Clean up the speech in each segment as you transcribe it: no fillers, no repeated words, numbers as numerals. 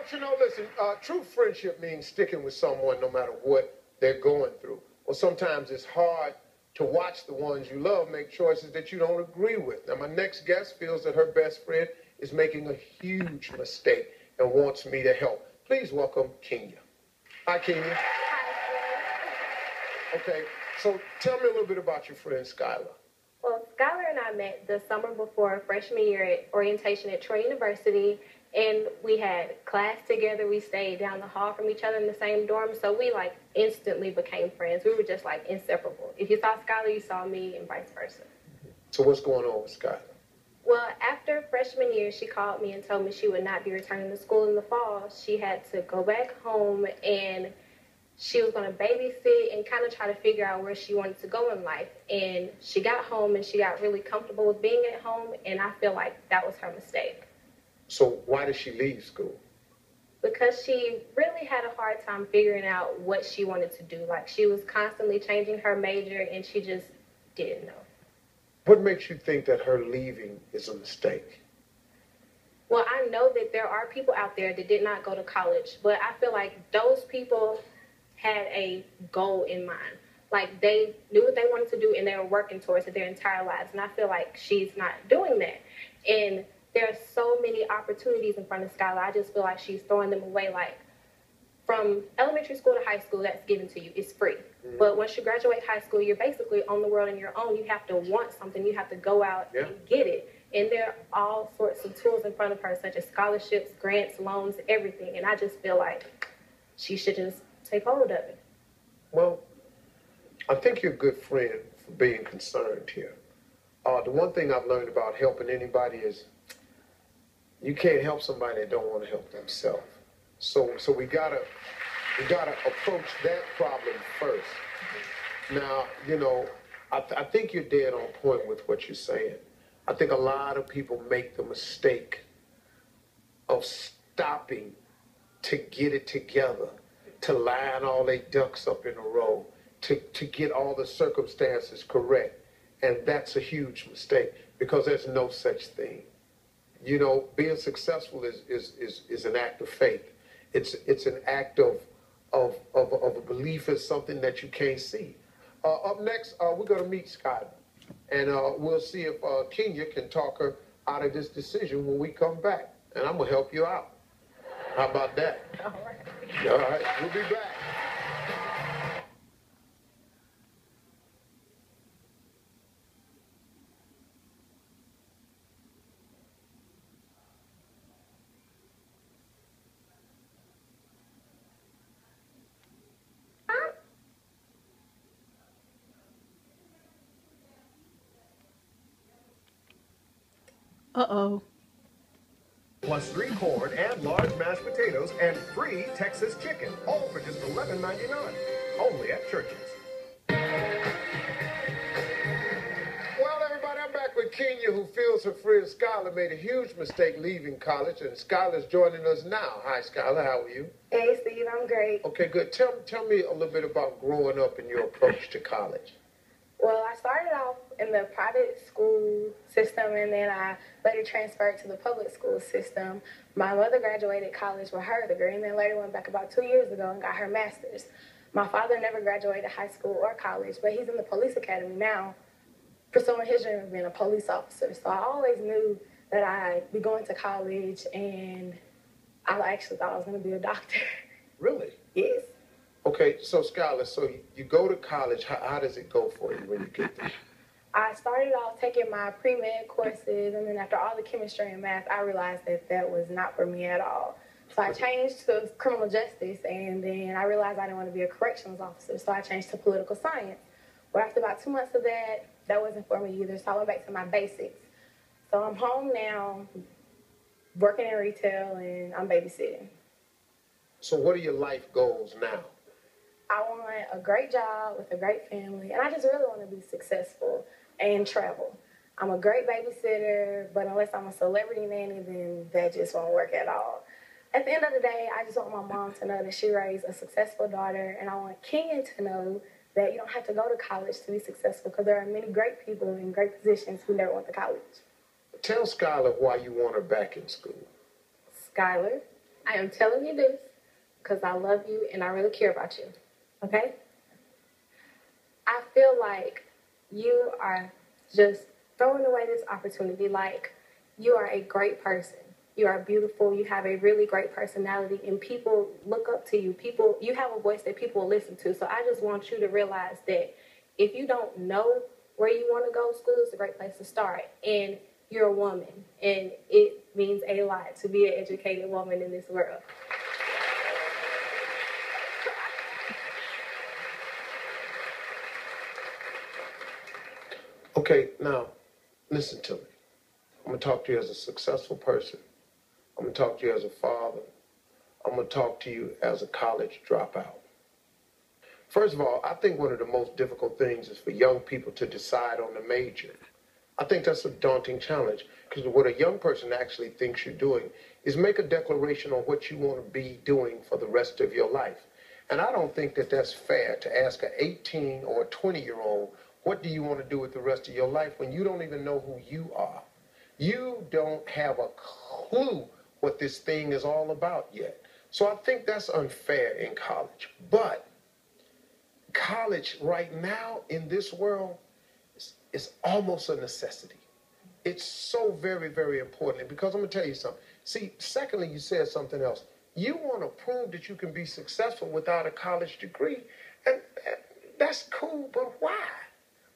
But you know, listen, true friendship means sticking with someone no matter what they're going through. Well, sometimes it's hard to watch the ones you love make choices that you don't agree with. Now, my next guest feels that her best friend is making a huge mistake and wants me to help. Please welcome Kenya. Hi, Kenya. Okay, so tell me a little bit about your friend, Skylar. Well, Skylar and I met the summer before freshman year at orientation at Troy University, and we had class together. We stayed down the hall from each other in the same dorm, so we, instantly became friends. We were just, inseparable. If you saw Skylar, you saw me, and vice versa. So what's going on with Skylar? Well, after freshman year, she called me and told me she would not be returning to school in the fall. She had to go back home, and she was going to babysit and kind of try to figure out where she wanted to go in life. And she got home, and she got really comfortable with being at home, and I feel like that was her mistake. So why did she leave school? Because she really had a hard time figuring out what she wanted to do. She was constantly changing her major, and she just didn't know. What makes you think that her leaving is a mistake? Well, I know that there are people out there that did not go to college, but I feel like those people had a goal in mind. They knew what they wanted to do, and they were working towards it their entire lives. And I feel like she's not doing that. And there are so many opportunities in front of Skylar. I just feel like she's throwing them away. From elementary school to high school, that's given to you. It's free. Mm-hmm. But once you graduate high school, you're basically on the world on your own. You have to want something. You have to go out and get it. And there are all sorts of tools in front of her, such as scholarships, grants, loans, everything. And I just feel like she should just take hold of it. Well, I think you're a good friend for being concerned here. The one thing I've learned about helping anybody is you can't help somebody that don't want to help themselves. So we gotta approach that problem first. Now, I think you're dead on point with what you're saying. I think a lot of people make the mistake of stopping to get it together, to line all their ducks up in a row, to get all the circumstances correct. And that's a huge mistake because there's no such thing. Being successful is an act of faith. It's an act of a belief in something that you can't see. Up next, we're going to meet Skylar. And we'll see if Kenya can talk her out of this decision when we come back. And I'm going to help you out. How about that? All right. All right. We'll be back. Uh-oh. Plus 3 corn and large mashed potatoes and free Texas chicken. All for just $11.99. Only at Church's. Well, everybody, I'm back with Kenya, who feels her friend Skylar made a huge mistake leaving college, and Skylar's joining us now. Hi, Skylar. How are you? Hey, Steve. I'm great. Okay, good. Tell me a little bit about growing up and your approach to college. Well, I started off in the private school system, and then I later transferred to the public school system. My mother graduated college with her degree, and then later went back about 2 years ago and got her master's. My father never graduated high school or college, but he's in the police academy now, pursuing his dream of being a police officer. So I always knew that I'd be going to college, and I actually thought I was going to be a doctor. Really? Yes. Okay, so Skylar, so you go to college. How does it go for you when you get there? I started off taking my pre-med courses, and then after all the chemistry and math, I realized that was not for me at all. So I changed to criminal justice, and then I realized I didn't want to be a corrections officer, so I changed to political science. But after about 2 months of that wasn't for me either, so I went back to my basics. So I'm home now, working in retail, and I'm babysitting. So what are your life goals now? I want a great job with a great family, and I just really want to be successful and travel. I'm a great babysitter, but unless I'm a celebrity nanny, then that just won't work at all. At the end of the day, I just want my mom to know that she raised a successful daughter, and I want Kenya to know that you don't have to go to college to be successful, because there are many great people in great positions who never went to college. Tell Skylar why you want her back in school. Skylar, I am telling you this because I love you and I really care about you. Okay? I feel like you are just throwing away this opportunity. Like, you are a great person. You are beautiful. You have a really great personality, and people look up to you. You have a voice that people will listen to. So I just want you to realize that if you don't know where you want to go, school is a great place to start. And you're a woman, and it means a lot to be an educated woman in this world. Okay, now, listen to me. I'm going to talk to you as a successful person. I'm going to talk to you as a father. I'm going to talk to you as a college dropout. First of all, I think one of the most difficult things is for young people to decide on a major. I think that's a daunting challenge, because what a young person actually thinks you're doing is make a declaration on what you want to be doing for the rest of your life. And I don't think that that's fair to ask an 18 or a 20-year-old, what do you want to do with the rest of your life, when you don't even know who you are. You don't have a clue what this thing is all about yet. So I think that's unfair in college. But college right now in this world is almost a necessity. It's so very, very important, because I'm going to tell you something. See, secondly, you said something else. You want to prove that you can be successful without a college degree, and that's cool, but why?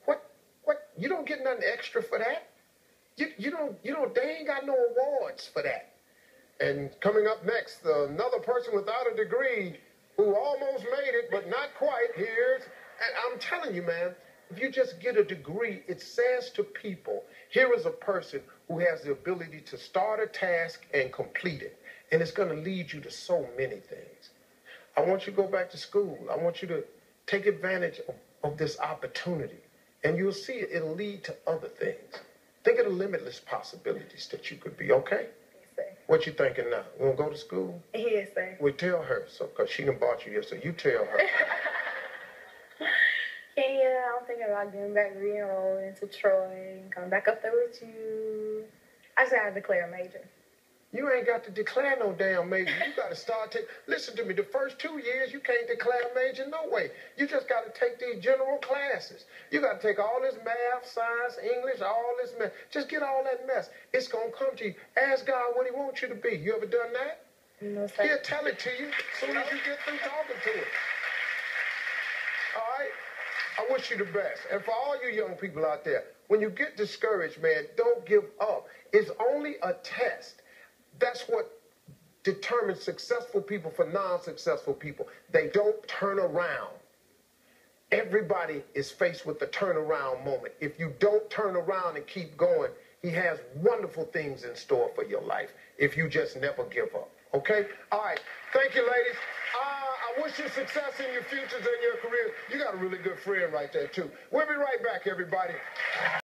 What? You don't get nothing extra for that. You don't, they ain't got no awards for that. And coming up next, another person without a degree who almost made it, but not quite. And I'm telling you, man, if you just get a degree, it says to people, here is a person who has the ability to start a task and complete it. And it's going to lead you to so many things. I want you to go back to school. I want you to take advantage of this opportunity. And you'll see it'll lead to other things. Think of the limitless possibilities that you could be, okay? Yes, sir. What you thinking now? You want to go to school? Yes, sir. Well, tell her, because she done bought you here, so you tell her. Yeah, I'm thinking about getting back re-enrolled into Troy and coming back up there with you. I just gotta declare a major. You ain't got to declare no damn major. You got to start listen to me, the first 2 years, you can't declare a major, no way. You just got to take these general classes. You got to take all this math, science, English, all this mess. Just get all that mess. It's going to come to you. Ask God what he wants you to be. You ever done that? No, sir. He'll tell it to you as soon as you get through talking to him. All right? I wish you the best. And for all you young people out there, when you get discouraged, man, don't give up. It's only a test. That's what determines successful people from non-successful people. They don't turn around. Everybody is faced with the turnaround moment. If you don't turn around and keep going, he has wonderful things in store for your life if you just never give up. Okay? All right. Thank you, ladies. I wish you success in your futures and your careers. You got a really good friend right there, too. We'll be right back, everybody.